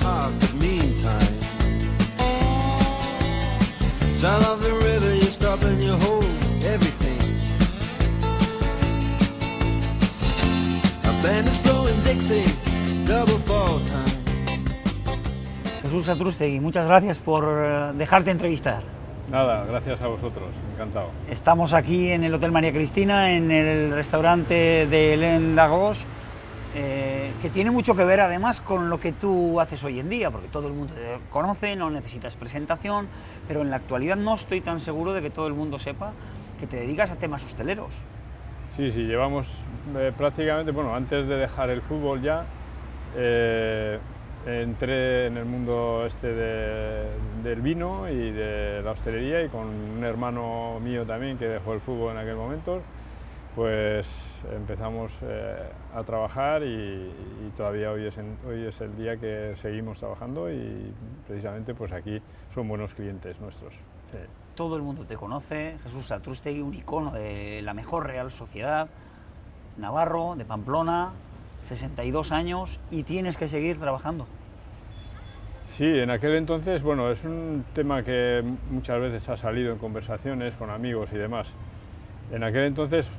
heart, but meantime, sound of the river, you stop and you hold everything. A band is blowing Dixie, double fall time. Jesús Satrústegui, muchas gracias por dejarte entrevistar. Nada, gracias a vosotros, encantado. Estamos aquí en el Hotel María Cristina, en el restaurante de Hélène Dagos, que tiene mucho que ver además con lo que tú haces hoy en día, porque todo el mundo te conoce, no necesitas presentación, pero en la actualidad no estoy tan seguro de que todo el mundo sepa que te dedicas a temas hosteleros. Sí, llevamos prácticamente, bueno, antes de dejar el fútbol ya, entré en el mundo del vino y de la hostelería, y con un hermano mío también que dejó el fútbol en aquel momento, pues empezamos a trabajar y todavía hoy es el día que seguimos trabajando, y precisamente pues aquí son buenos clientes nuestros. Sí. Todo el mundo te conoce, Jesús Satrústegui, un icono de la mejor Real Sociedad, navarro, de Pamplona, 62 años, y tienes que seguir trabajando. Sí, en aquel entonces, bueno, es un tema que muchas veces ha salido en conversaciones con amigos y demás. En aquel entonces,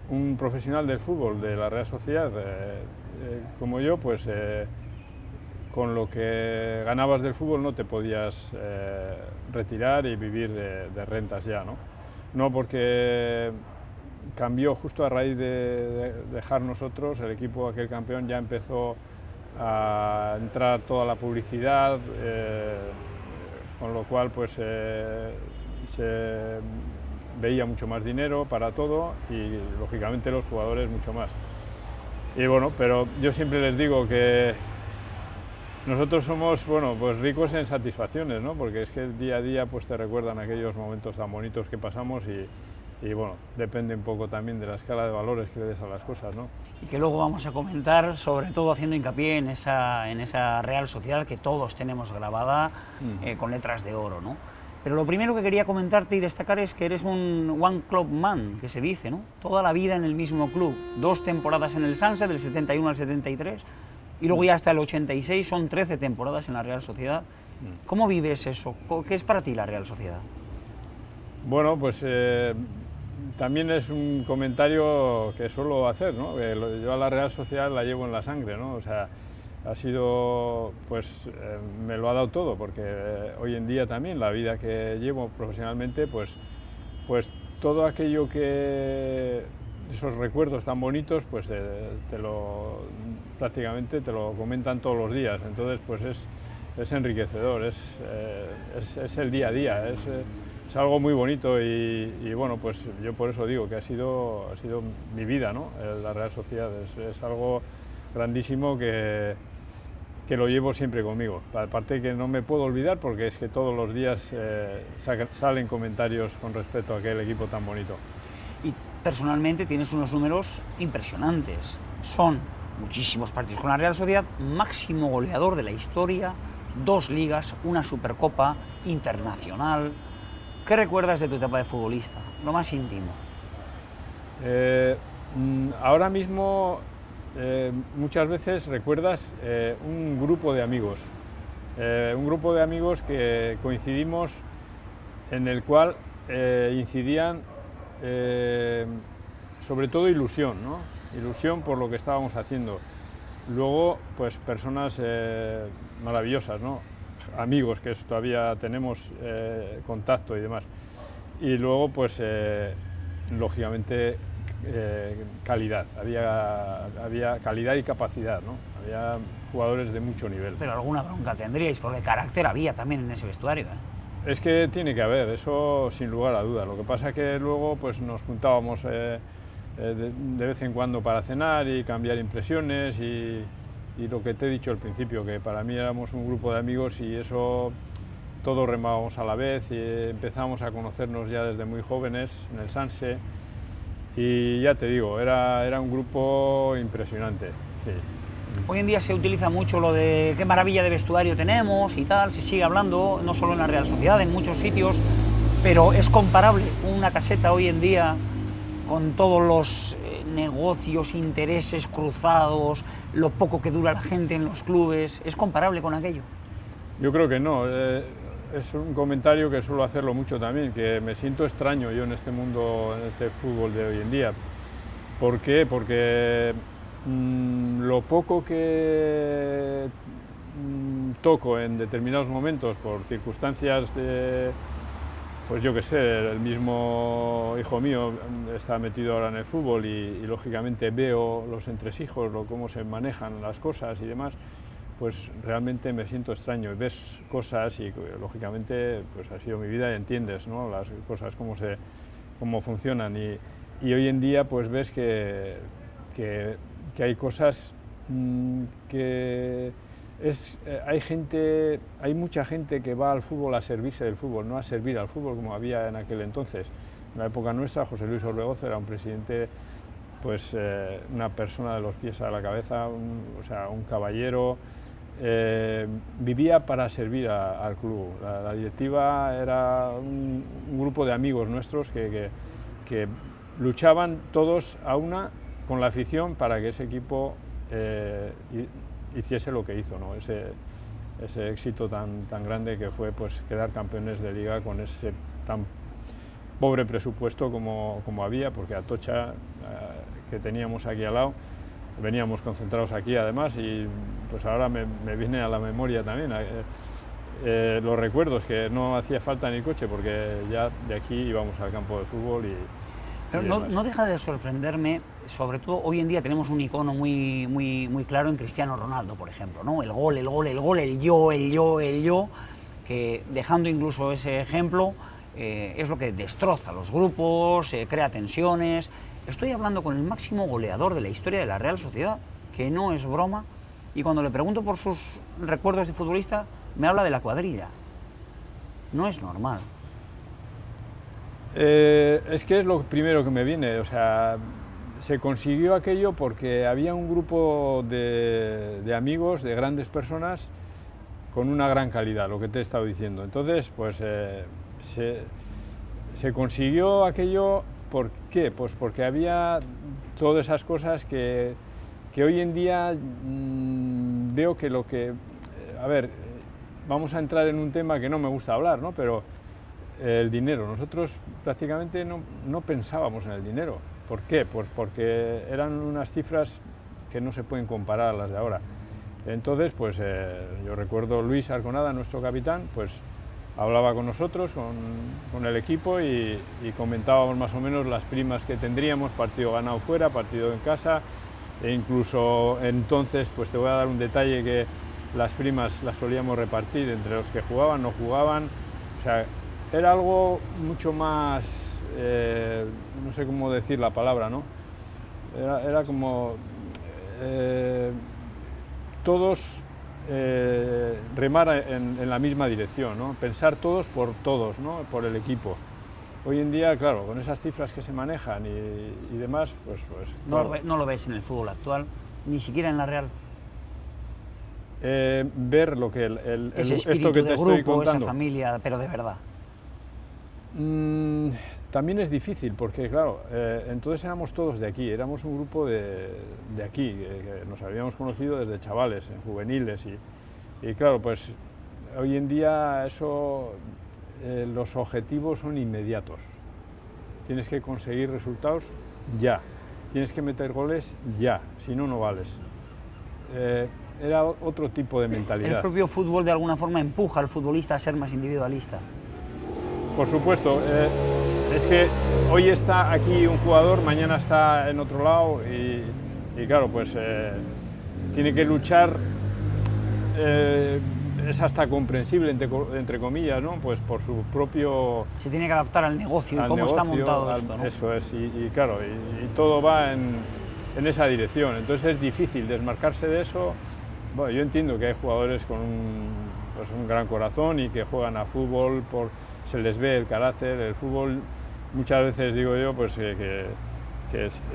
un profesional del fútbol de la Real Sociedad, como yo, pues con lo que ganabas del fútbol no te podías retirar y vivir de rentas ya, ¿no? No, porque cambió justo a raíz de dejar nosotros, el equipo, aquel campeón, ya empezó a entrar toda la publicidad, con lo cual pues se veía mucho más dinero para todo, y lógicamente los jugadores mucho más. Y bueno, pero yo siempre les digo que nosotros somos, bueno, pues ricos en satisfacciones, ¿no? Porque es que día a día pues te recuerdan aquellos momentos tan bonitos que pasamos, y bueno, depende un poco también de la escala de valores que le des a las cosas, ¿no? Y que luego vamos a comentar, sobre todo haciendo hincapié en esa Real Sociedad que todos tenemos grabada con letras de oro, ¿no? Pero lo primero que quería comentarte y destacar es que eres un one club man, que se dice, ¿no? Toda la vida en el mismo club, 2 temporadas en el Sanse, del 71 al 73, y luego ya hasta el 86, son 13 temporadas en la Real Sociedad. ¿Cómo vives eso? ¿Qué es para ti la Real Sociedad? Bueno, pues también es un comentario que suelo hacer, ¿no? Yo a la Real Sociedad la llevo en la sangre, ¿no? O sea, ha sido, pues me lo ha dado todo, porque hoy en día también la vida que llevo profesionalmente, pues todo aquello esos recuerdos tan bonitos, pues prácticamente te lo comentan todos los días. Entonces pues es enriquecedor, es el día a día, es algo muy bonito, y bueno, pues yo por eso digo que ha sido mi vida, ¿no? La Real Sociedad es algo grandísimo que lo llevo siempre conmigo. Aparte que no me puedo olvidar, porque es que todos los días salen comentarios con respecto a aquel equipo tan bonito. Y personalmente tienes unos números impresionantes. Son muchísimos partidos con la Real Sociedad, máximo goleador de la historia, 2 ligas, una Supercopa internacional. ¿Qué recuerdas de tu etapa de futbolista? Lo más íntimo. Ahora mismo muchas veces recuerdas un grupo de amigos. Un grupo de amigos que coincidimos, en el cual incidían sobre todo ilusión, ¿no? Ilusión por lo que estábamos haciendo. Luego, pues personas maravillosas, ¿no? Amigos que todavía tenemos contacto y demás. Y luego, pues lógicamente calidad. Había calidad y capacidad, ¿no? Había jugadores de mucho nivel. Pero alguna bronca tendríais, porque carácter había también en ese vestuario, ¿eh? Es que tiene que haber, eso sin lugar a duda. Lo que pasa es que luego pues nos juntábamos de vez en cuando para cenar y cambiar impresiones, y lo que te he dicho al principio, que para mí éramos un grupo de amigos, y eso todos remábamos a la vez, y empezamos a conocernos ya desde muy jóvenes en el Sanse, y ya te digo, era un grupo impresionante. Sí. Hoy en día se utiliza mucho lo de qué maravilla de vestuario tenemos y tal, se sigue hablando, no solo en la Real Sociedad, en muchos sitios, pero es comparable una caseta hoy en día con todos los negocios, intereses cruzados, lo poco que dura la gente en los clubes, ¿es comparable con aquello? Yo creo que no. Es un comentario que suelo hacerlo mucho también, que me siento extraño yo en este mundo, en este fútbol de hoy en día. ¿Por qué? Porque lo poco que toco en determinados momentos por circunstancias de, pues yo qué sé, el mismo hijo mío está metido ahora en el fútbol y lógicamente veo los entresijos, cómo se manejan las cosas y demás, pues realmente me siento extraño. Ves cosas y lógicamente pues ha sido mi vida y entiendes, ¿no?, las cosas cómo funcionan y hoy en día pues ves que hay cosas que hay mucha gente que va al fútbol a servirse del fútbol, no a servir al fútbol como había en aquel entonces. En la época nuestra, José Luis Orbegozo era un presidente, pues una persona de los pies a la cabeza, un caballero, vivía para servir al club. La directiva era un grupo de amigos nuestros que luchaban todos a una con la afición para que ese equipo hiciese lo que hizo, ¿no? Ese éxito tan grande que fue pues quedar campeones de liga con ese tan pobre presupuesto como había, porque Atocha, que teníamos aquí al lado, veníamos concentrados aquí además, y pues ahora me viene a la memoria también los recuerdos, que no hacía falta ni coche porque ya de aquí íbamos al campo de fútbol Pero no deja de sorprenderme, sobre todo hoy en día tenemos un icono muy claro en Cristiano Ronaldo, por ejemplo, ¿no? El gol, el yo, que dejando incluso ese ejemplo, es lo que destroza los grupos, crea tensiones. Estoy hablando con el máximo goleador de la historia de la Real Sociedad, que no es broma, y cuando le pregunto por sus recuerdos de futbolista, me habla de la cuadrilla. No es normal. Es que es lo primero que me viene, o sea, se consiguió aquello porque había un grupo de amigos, de grandes personas, con una gran calidad, lo que te he estado diciendo. Entonces, pues se consiguió aquello, ¿por qué? Pues porque había todas esas cosas que hoy en día veo que a ver, vamos a entrar en un tema que no me gusta hablar, ¿no? Pero el dinero, nosotros prácticamente no pensábamos en el dinero. ¿Por qué? Pues porque eran unas cifras que no se pueden comparar a las de ahora. Entonces, pues yo recuerdo Luis Arconada, nuestro capitán, pues hablaba con nosotros, con el equipo y comentábamos más o menos las primas que tendríamos, partido ganado fuera, partido en casa, e incluso entonces, pues te voy a dar un detalle, que las primas las solíamos repartir entre los que jugaban, no jugaban, o sea, era algo mucho más, no sé cómo decir la palabra, ¿no? Era como todos remar en la misma dirección, ¿no? Pensar todos por todos, ¿no? Por el equipo. Hoy en día, claro, con esas cifras que se manejan y demás, pues claro. No lo ves en el fútbol actual, ni siquiera en la Real. Ver lo que ese espíritu esto que de te grupo, estoy contando. esa familia, pero de verdad. También es difícil porque, claro, entonces éramos todos de aquí, éramos un grupo de aquí, que nos habíamos conocido desde chavales, en juveniles, y claro, pues hoy en día eso, los objetivos son inmediatos. Tienes que conseguir resultados ya, tienes que meter goles ya, si no, no vales. Era otro tipo de mentalidad. El propio fútbol de alguna forma empuja al futbolista a ser más individualista. Por supuesto, es que hoy está aquí un jugador, mañana está en otro lado y claro, pues tiene que luchar, es hasta comprensible, entre comillas, ¿no? Pues por su propio... Se tiene que adaptar al negocio y cómo está montado esto, ¿no? Eso es, y claro, y todo va en esa dirección, entonces es difícil desmarcarse de eso. Bueno, yo entiendo que hay jugadores con un gran corazón y que juegan a fútbol, se les ve el carácter, el fútbol, muchas veces digo yo pues que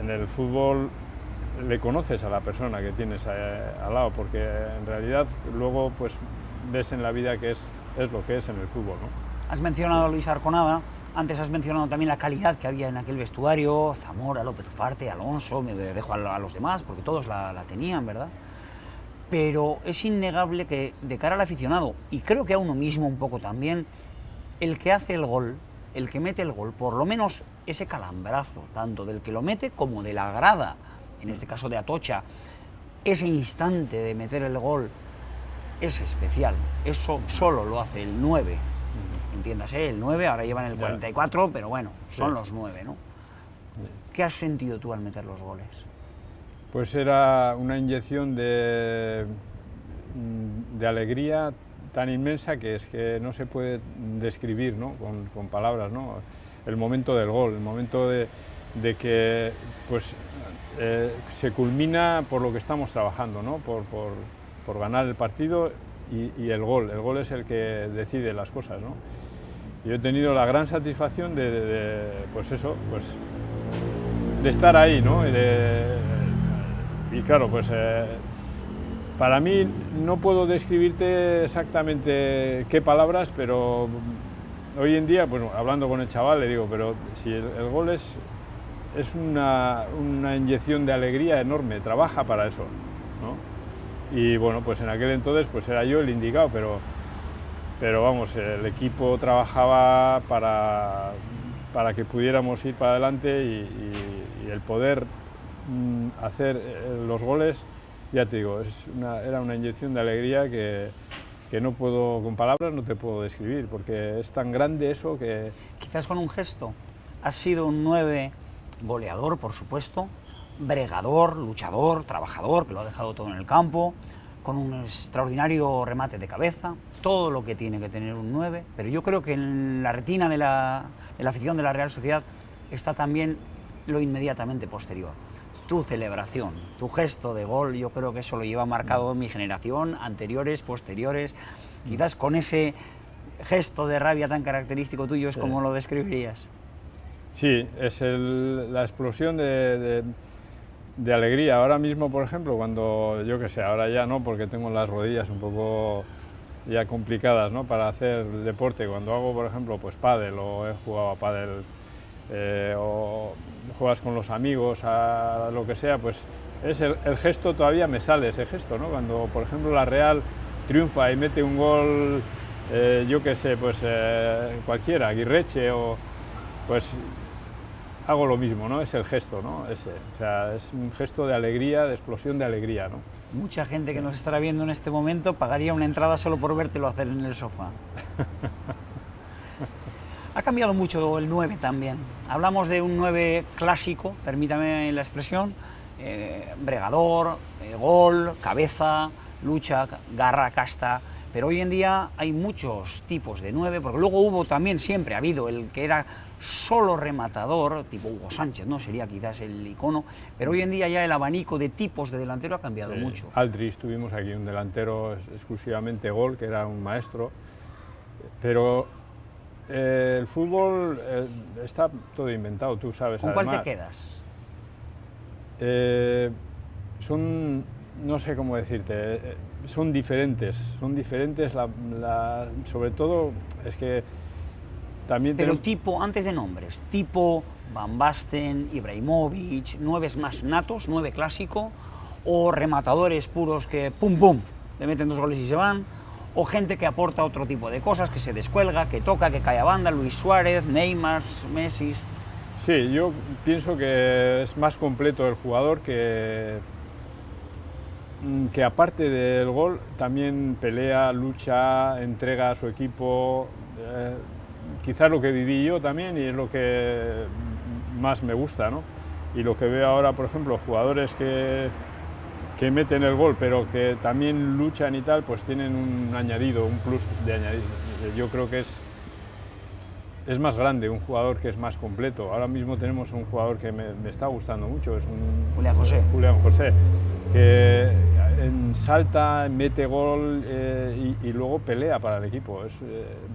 en el fútbol le conoces a la persona que tienes al lado, porque en realidad luego pues ves en la vida que es lo que es en el fútbol, ¿no? Has mencionado a Luis Arconada, antes has mencionado también la calidad que había en aquel vestuario, Zamora, López Ufarte, Alonso, me dejo a los demás, porque todos la tenían, ¿verdad? Pero es innegable que de cara al aficionado, y creo que a uno mismo un poco también, el que hace el gol, el que mete el gol, por lo menos ese calambrazo, tanto del que lo mete como de la grada, en este caso de Atocha, ese instante de meter el gol es especial. Eso solo lo hace el 9, entiéndase, el 9, ahora llevan el 44, pero bueno, son los 9, ¿no? ¿Qué has sentido tú al meter los goles? Pues era una inyección de alegría tan inmensa que es que no se puede describir, ¿no? con palabras, ¿no? El momento del gol, el momento de que pues, se culmina por lo que estamos trabajando, ¿no? por ganar el partido y el gol es el que decide las cosas, ¿no? Yo he tenido la gran satisfacción pues eso, pues, de estar ahí, ¿no? Y claro, pues para mí no puedo describirte exactamente qué palabras, pero hoy en día, pues hablando con el chaval, le digo, pero si el gol es una inyección de alegría enorme, trabaja para eso, ¿no? Y bueno, pues en aquel entonces pues era yo el indicado, pero vamos, el equipo trabajaba para que pudiéramos ir para adelante y el poder hacer los goles, ya te digo, era una inyección de alegría que no puedo, con palabras no te puedo describir, porque es tan grande eso que... Quizás con un gesto. Has sido un 9 goleador, por supuesto, bregador, luchador, trabajador, que lo ha dejado todo en el campo, con un extraordinario remate de cabeza, todo lo que tiene que tener un 9, pero yo creo que en la retina de la afición de la Real Sociedad está también lo inmediatamente posterior. Tu celebración, tu gesto de gol, yo creo que eso lo lleva marcado en mi generación, anteriores, posteriores, quizás con ese gesto de rabia tan característico tuyo, ¿es como lo describirías? Sí, es la explosión de alegría. Ahora mismo, por ejemplo, cuando, yo qué sé, ahora ya no, porque tengo las rodillas un poco ya complicadas, ¿no? Para hacer deporte, cuando hago, por ejemplo, pues pádel, o he jugado a pádel, o juegas con los amigos, a lo que sea, pues es el gesto, todavía me sale ese gesto, ¿no? Cuando, por ejemplo, la Real triunfa y mete un gol, yo qué sé, pues cualquiera, Aguirreche, o pues hago lo mismo, ¿no? Es el gesto, ¿no? O sea, es un gesto de alegría, de explosión de alegría, ¿no? Mucha gente que nos estará viendo en este momento pagaría una entrada solo por vértelo hacer en el sofá. Ha cambiado mucho el 9 también. Hablamos de un 9 clásico, permítame la expresión, bregador, gol, cabeza, lucha, garra, casta, pero hoy en día hay muchos tipos de 9, porque luego hubo también, siempre ha habido el que era solo rematador, tipo Hugo Sánchez, ¿no? Sería quizás el icono, pero hoy en día ya el abanico de tipos de delantero ha cambiado mucho. Aldrich, tuvimos aquí un delantero exclusivamente gol, que era un maestro, pero el fútbol está todo inventado, tú sabes. ¿Con además, cuál te quedas? Son, no sé cómo decirte, son diferentes, sobre todo es que también... Pero tipo, antes de nombres, tipo Van Basten, Ibrahimovic, 9 más natos, 9 clásico, o rematadores puros que pum pum, le meten 2 goles y se van, o gente que aporta otro tipo de cosas, que se descuelga, que toca, que cae a banda, Luis Suárez, Neymar, Messi... Sí, yo pienso que es más completo el jugador que aparte del gol también pelea, lucha, entrega a su equipo, quizás lo que viví yo también y es lo que más me gusta, ¿no? Y lo que veo ahora, por ejemplo, jugadores que meten el gol pero que también luchan y tal, pues tienen un añadido, un plus de añadido. Yo creo que es más grande, un jugador que es más completo. Ahora mismo tenemos un jugador que me está gustando mucho, es Julián José, que salta, mete gol y luego pelea para el equipo,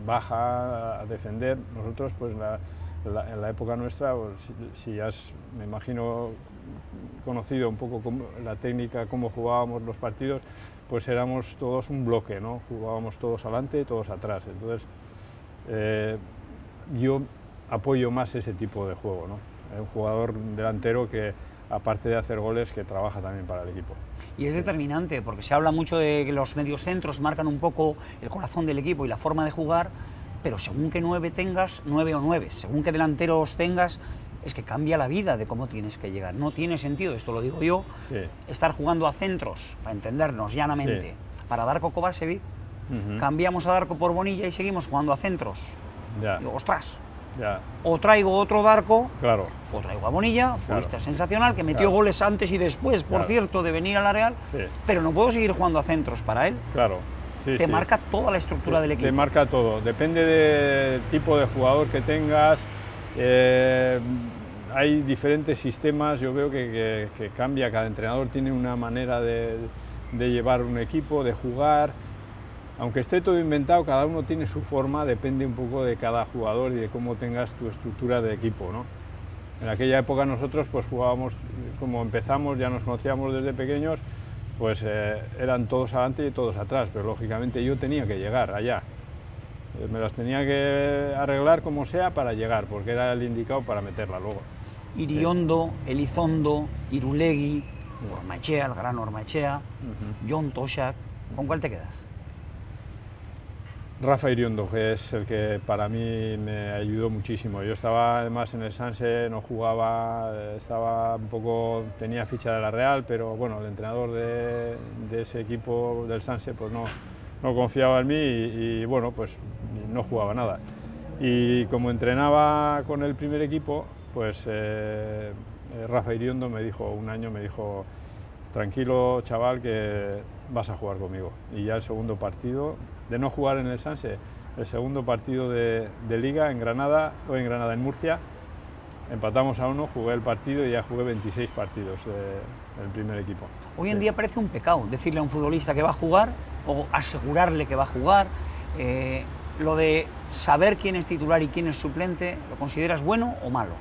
baja a defender. Nosotros, pues en la época nuestra, pues, si has, me imagino, conocido un poco la técnica, cómo jugábamos los partidos, pues éramos todos un bloque, ¿no? Jugábamos todos adelante y todos atrás. Entonces, yo apoyo más ese tipo de juego, ¿no? Un jugador delantero que, aparte de hacer goles, que trabaja también para el equipo. Y es determinante, porque se habla mucho de que los mediocentros marcan un poco el corazón del equipo y la forma de jugar, pero según qué 9 tengas, 9 o 9, según qué delanteros tengas, es que cambia la vida de cómo tienes que llegar. No tiene sentido, esto lo digo yo, estar jugando a centros, para entendernos llanamente, para Darko Kovačević, cambiamos a Darko por Bonilla y seguimos jugando a centros. Digo, ostras, o traigo otro Darko, o traigo a Bonilla, futbolista sensacional, que metió goles antes y después, por cierto, de venir a la Real, pero no puedo seguir jugando a centros para él. Te marca toda la estructura del equipo. Te marca todo, depende del tipo de jugador que tengas. Hay diferentes sistemas, yo veo que cambia, cada entrenador tiene una manera de llevar un equipo, de jugar. Aunque esté todo inventado, cada uno tiene su forma, depende un poco de cada jugador y de cómo tengas tu estructura de equipo, ¿no? En aquella época nosotros pues jugábamos, como empezamos, ya nos conocíamos desde pequeños, pues eran todos adelante y todos atrás, pero lógicamente yo tenía que llegar allá. Me las tenía que arreglar como sea para llegar, porque era el indicado para meterla luego. Iriondo, Elizondo, Irulegui, Ormaechea, el gran Ormaechea, Jon Tosak, ¿con cuál te quedas? Rafa Iriondo, que es el que para mí me ayudó muchísimo. Yo estaba además en el Sanse, no jugaba, estaba un poco, tenía ficha de la Real, pero bueno, el entrenador de ese equipo del Sanse pues no confiaba en mí y bueno, pues no jugaba nada. Y como entrenaba con el primer equipo, pues Rafa Iriondo me dijo, un año me dijo, tranquilo chaval que vas a jugar conmigo. Y ya el segundo partido, de no jugar en el Sanse, el segundo partido de Liga en en Murcia, empatamos a 1, jugué el partido y ya jugué 26 partidos del primer equipo. Hoy en día parece un pecado decirle a un futbolista que va a jugar o asegurarle que va a jugar. Lo de saber quién es titular y quién es suplente, ¿lo consideras bueno o malo?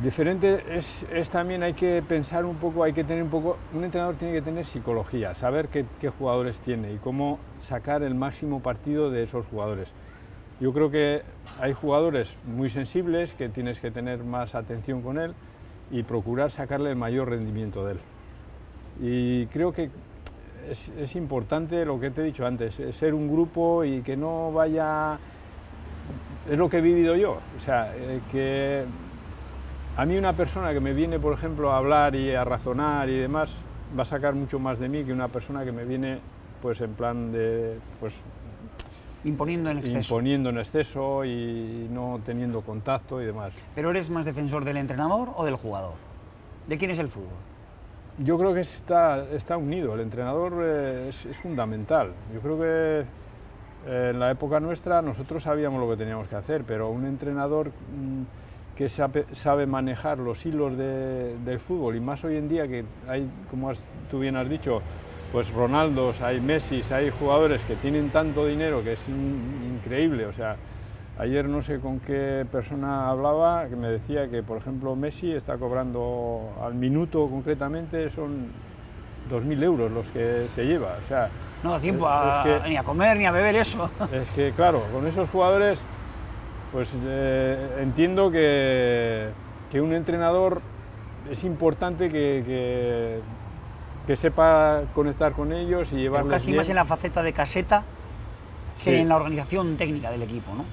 Diferente es también, hay que pensar un poco, hay que tener un poco, un entrenador tiene que tener psicología, saber qué jugadores tiene y cómo sacar el máximo partido de esos jugadores. Yo creo que hay jugadores muy sensibles que tienes que tener más atención con él y procurar sacarle el mayor rendimiento de él. Y creo que es importante lo que te he dicho antes, ser un grupo y que no vaya... Es lo que he vivido yo, o sea, que a mí una persona que me viene, por ejemplo, a hablar y a razonar y demás, va a sacar mucho más de mí que una persona que me viene pues en plan de... pues imponiendo en exceso. Imponiendo en exceso y no teniendo contacto y demás. ¿Pero eres más defensor del entrenador o del jugador? ¿De quién es el fútbol? Yo creo que está unido, el entrenador es fundamental. Yo creo que en la época nuestra nosotros sabíamos lo que teníamos que hacer, pero un entrenador que sabe manejar los hilos del fútbol, y más hoy en día que hay, como tú bien has dicho, pues Ronaldos, hay Messi, hay jugadores que tienen tanto dinero que es increíble. O sea, ayer no sé con qué persona hablaba que me decía que, por ejemplo, Messi está cobrando al minuto concretamente, son 2.000 euros los que se lleva. O sea, no da tiempo ni a comer ni a beber eso. Es que, claro, con esos jugadores, pues entiendo que un entrenador es importante que sepa conectar con ellos y llevarles casi bien. Más en la faceta de caseta que en la organización técnica del equipo, ¿no?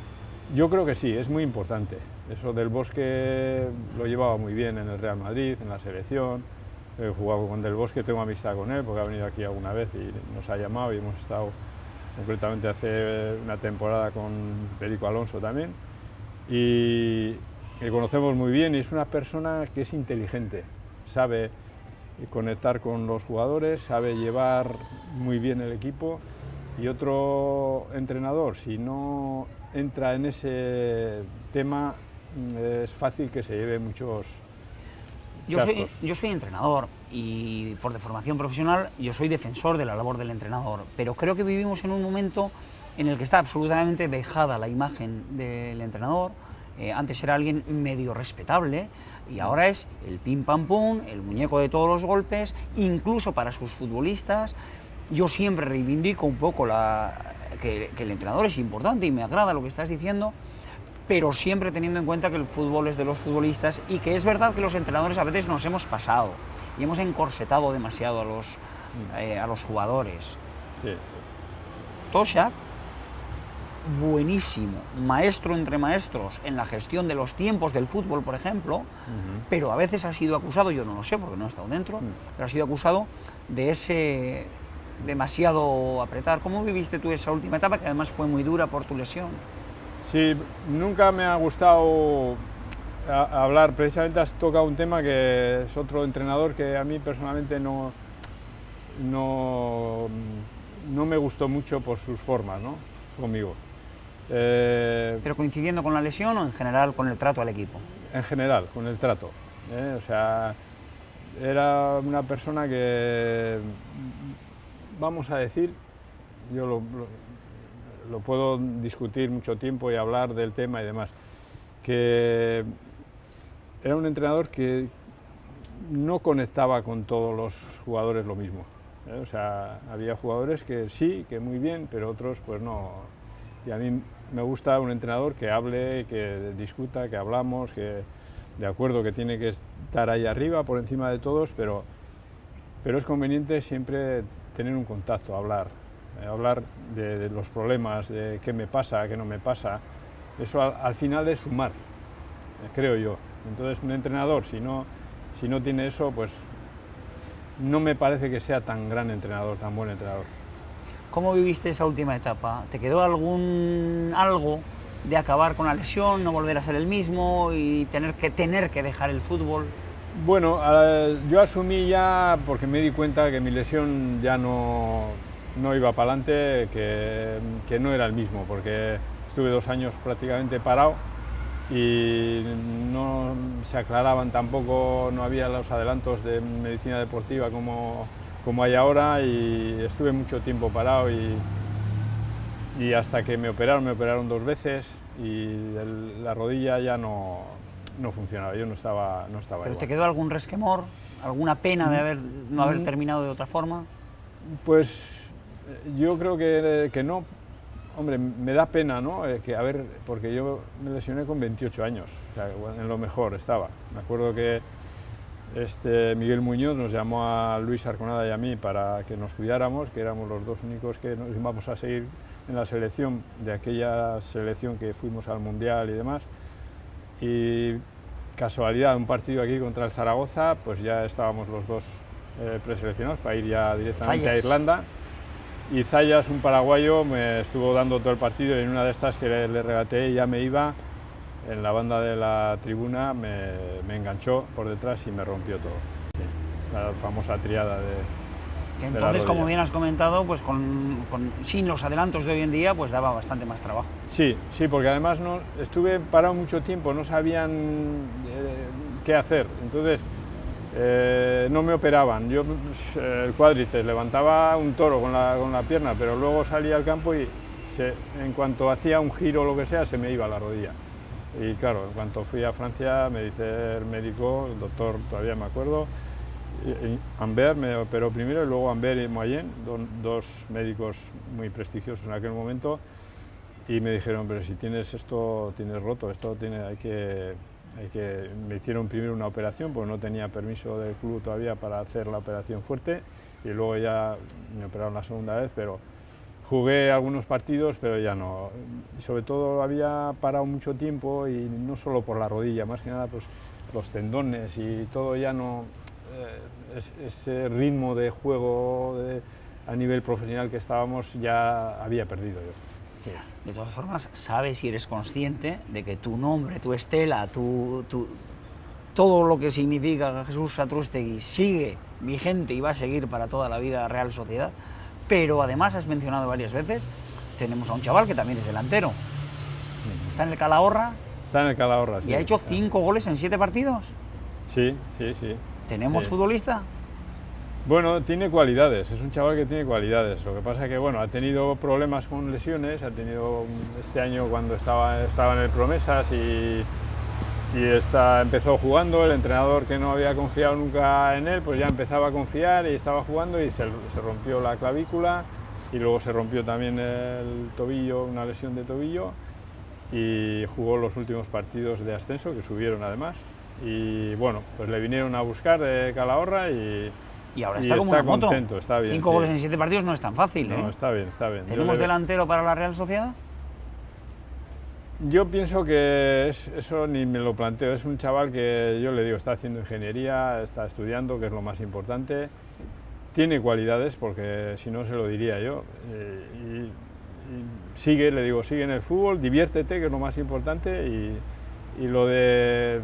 Yo creo que sí, es muy importante. Eso del Bosque lo llevaba muy bien en el Real Madrid, en la selección. He jugado con Del Bosque, tengo amistad con él porque ha venido aquí alguna vez y nos ha llamado y hemos estado concretamente hace una temporada con Perico Alonso también. Y le conocemos muy bien y es una persona que es inteligente, sabe conectar con los jugadores, sabe llevar muy bien el equipo. Y otro entrenador, si no entra en ese tema, es fácil que se lleve muchos chascos. Yo soy entrenador y por deformación profesional yo soy defensor de la labor del entrenador, pero creo que vivimos en un momento en el que está absolutamente vejada la imagen del entrenador. Antes era alguien medio respetable y ahora es el pim pam pum, el muñeco de todos los golpes, incluso para sus futbolistas. Yo siempre reivindico un poco que el entrenador es importante y me agrada lo que estás diciendo, pero siempre teniendo en cuenta que el fútbol es de los futbolistas y que es verdad que los entrenadores a veces nos hemos pasado y hemos encorsetado demasiado a los jugadores. Sí. Toshack, buenísimo, maestro entre maestros en la gestión de los tiempos del fútbol, por ejemplo, pero a veces ha sido acusado, yo no lo sé porque no he estado dentro, pero ha sido acusado de ese demasiado apretar. ¿Cómo viviste tú esa última etapa, que además fue muy dura por tu lesión? Sí, nunca me ha gustado hablar, precisamente has tocado un tema que es otro entrenador que a mí personalmente no me gustó mucho por sus formas, ¿no? Conmigo. ¿Pero coincidiendo con la lesión o en general con el trato al equipo? En general, con el trato. O sea, era una persona que, vamos a decir, yo lo puedo discutir mucho tiempo y hablar del tema y demás, que era un entrenador que no conectaba con todos los jugadores lo mismo. O sea, había jugadores que sí, que muy bien, pero otros pues no. Y a mí me gusta un entrenador que hable, que discuta, que hablamos, que de acuerdo que tiene que estar ahí arriba, por encima de todos, pero es conveniente siempre tener un contacto, hablar de los problemas, de qué me pasa, qué no me pasa. Eso al final es sumar, creo yo. Entonces un entrenador, si no tiene eso, pues no me parece que sea tan gran entrenador, tan buen entrenador. ¿Cómo viviste esa última etapa? ¿Te quedó algo de acabar con la lesión, no volver a ser el mismo y tener que dejar el fútbol? Bueno, yo asumí ya, porque me di cuenta que mi lesión ya no iba para adelante, que no era el mismo, porque estuve 2 años prácticamente parado y no se aclaraban tampoco, no había los adelantos de medicina deportiva como hay ahora, y estuve mucho tiempo parado y hasta que me operaron 2 veces y la rodilla ya no funcionaba, yo no estaba ¿Pero igual. te quedó algún resquemor, alguna pena de no haber terminado de otra forma? Pues yo creo que no. Hombre, me da pena, ¿no? Porque yo me lesioné con 28 años, o sea, en lo mejor estaba. Me acuerdo que Miguel Muñoz nos llamó a Luis Arconada y a mí para que nos cuidáramos, que éramos los 2 únicos que nos íbamos a seguir en la selección, de aquella selección que fuimos al Mundial y demás. Y casualidad, un partido aquí contra el Zaragoza, pues ya estábamos los 2 preseleccionados para ir ya directamente a Irlanda. Y Zayas, un paraguayo, me estuvo dando todo el partido y en una de estas que le regateé y ya me iba, en la banda de la tribuna me enganchó por detrás y me rompió todo. Sí, la famosa triada que entonces, como bien has comentado, pues sin los adelantos de hoy en día, pues daba bastante más trabajo. Sí, porque además estuve parado mucho tiempo, no sabían qué hacer, entonces no me operaban. Yo el cuádriceps levantaba un toro con la pierna, pero luego salía al campo y en cuanto hacía un giro o lo que sea, se me iba la rodilla. Y claro, en cuanto fui a Francia, me dice el médico, el doctor, todavía me acuerdo, Ambert me operó primero y luego Ambert y Moyen, 2 médicos muy prestigiosos en aquel momento, y me dijeron, pero si tienes esto, tienes roto, me hicieron primero una operación porque no tenía permiso del club todavía para hacer la operación fuerte, y luego ya me operaron la segunda vez, pero jugué algunos partidos, pero ya no. Y sobre todo había parado mucho tiempo, y no solo por la rodilla, más que nada pues los tendones y todo ya no. Ese ritmo de juego a nivel profesional que estábamos ya había perdido yo. Sí. De todas formas, sabes y eres consciente de que tu nombre, tu estela, todo lo que significa Jesús Satrústegui sigue vigente y va a seguir para toda la vida Real Sociedad, pero además has mencionado varias veces, tenemos a un chaval que también es delantero, está en el Calahorra. Está en el Calahorra, y sí. Ha hecho 5 goles en 7 partidos. Sí. ¿Tenemos futbolista? Bueno, tiene cualidades, es un chaval que tiene cualidades. Lo que pasa es que ha tenido problemas con lesiones, ha tenido este año cuando estaba en el Promesas y empezó jugando, el entrenador que no había confiado nunca en él, pues ya empezaba a confiar y estaba jugando y se rompió la clavícula y luego se rompió también el tobillo, una lesión de tobillo, y jugó los últimos partidos de ascenso, que subieron además, y bueno, pues le vinieron a buscar de Calahorra y ahora está como una moto. Contento, está bien. 5 goles en 7 partidos no es tan fácil, No, ¿eh? está bien, está bien. ¿Tenemos delantero para la Real Sociedad? Yo pienso que eso ni me lo planteo, es un chaval que yo le digo, está haciendo ingeniería, está estudiando, que es lo más importante, tiene cualidades, porque si no se lo diría yo, y sigue, le digo, sigue en el fútbol, diviértete, que es lo más importante, y lo de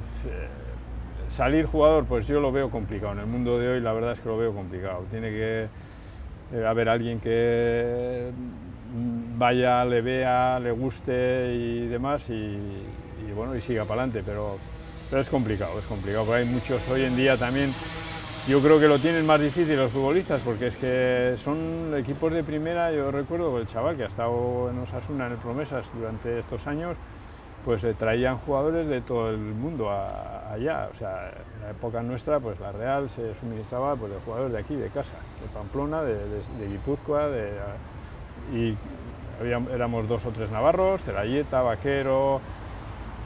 salir jugador, pues yo lo veo complicado, en el mundo de hoy la verdad es que lo veo complicado, tiene que haber alguien que vaya, le vea, le guste y demás, y bueno, y siga para adelante, pero es complicado, porque hay muchos hoy en día también, yo creo que lo tienen más difícil los futbolistas, porque es que son equipos de primera. Yo recuerdo el chaval que ha estado en Osasuna, en el Promesas, durante estos años, pues traían jugadores de todo el mundo allá, o sea, en la época nuestra, pues la Real se suministraba pues, de jugadores de aquí, de casa, de Pamplona, de Guipúzcoa, y éramos 2 o 3 navarros, Celayeta, Vaquero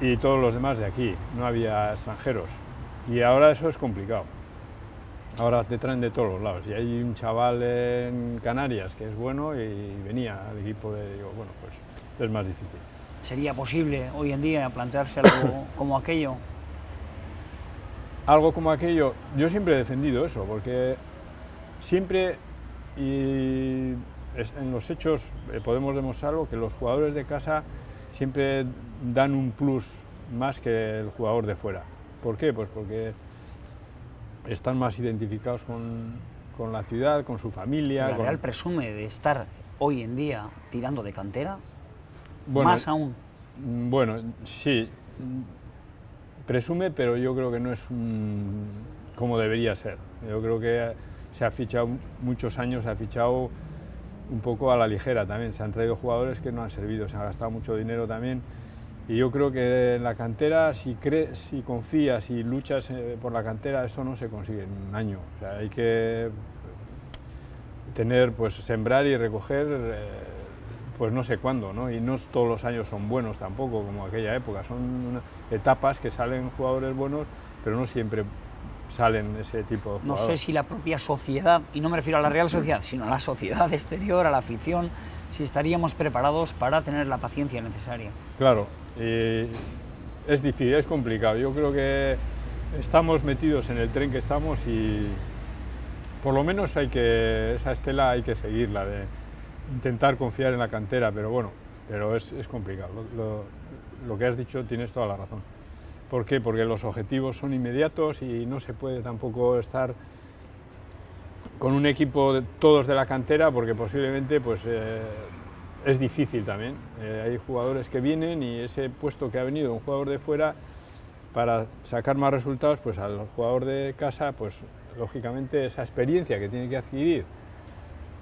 y todos los demás de aquí, no había extranjeros, y ahora eso es complicado. Ahora te traen de todos los lados, y hay un chaval en Canarias que es bueno y venía al equipo digo, bueno, pues es más difícil. ¿Sería posible hoy en día plantearse algo como aquello? Algo como aquello, yo siempre he defendido eso, porque siempre, y en los hechos podemos demostrarlo, que los jugadores de casa siempre dan un plus más que el jugador de fuera. ¿Por qué? Pues porque están más identificados con la ciudad, con su familia. ¿La Real presume de estar hoy en día tirando de cantera? Bueno, más aún. Bueno, sí, presume, pero yo creo que no es como debería ser. Yo creo que se ha fichado muchos años, se ha fichado un poco a la ligera también. Se han traído jugadores que no han servido, se ha gastado mucho dinero también. Y yo creo que en la cantera, si crees, si confías y luchas por la cantera, esto no se consigue en un año. O sea, hay que tener, pues, sembrar y recoger, pues no sé cuándo, ¿no? Y no todos los años son buenos tampoco, como aquella época. Son etapas que salen jugadores buenos, pero no siempre salen ese tipo de jugadores. No sé si la propia sociedad, y no me refiero a la Real Sociedad, sino a la sociedad exterior, a la afición, si estaríamos preparados para tener la paciencia necesaria. Claro. Es difícil, es complicado. Yo creo que estamos metidos en el tren que estamos y por lo menos esa estela hay que seguirla, de intentar confiar en la cantera, pero bueno, es complicado. Lo que has dicho tienes toda la razón. ¿Por qué? Porque los objetivos son inmediatos y no se puede tampoco estar con un equipo todos de la cantera, porque posiblemente pues, es difícil también. Hay jugadores que vienen y ese puesto que ha venido un jugador de fuera, para sacar más resultados, pues al jugador de casa, pues lógicamente esa experiencia que tiene que adquirir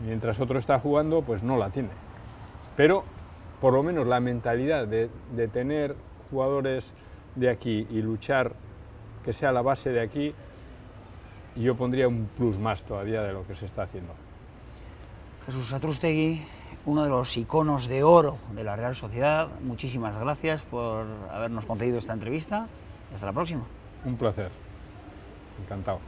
mientras otro está jugando, pues no la tiene. Pero por lo menos la mentalidad de tener jugadores de aquí y luchar, que sea la base de aquí, yo pondría un plus más todavía de lo que se está haciendo. Jesús Satrústegui, uno de los iconos de oro de la Real Sociedad, muchísimas gracias por habernos concedido esta entrevista. Hasta la próxima. Un placer, encantado.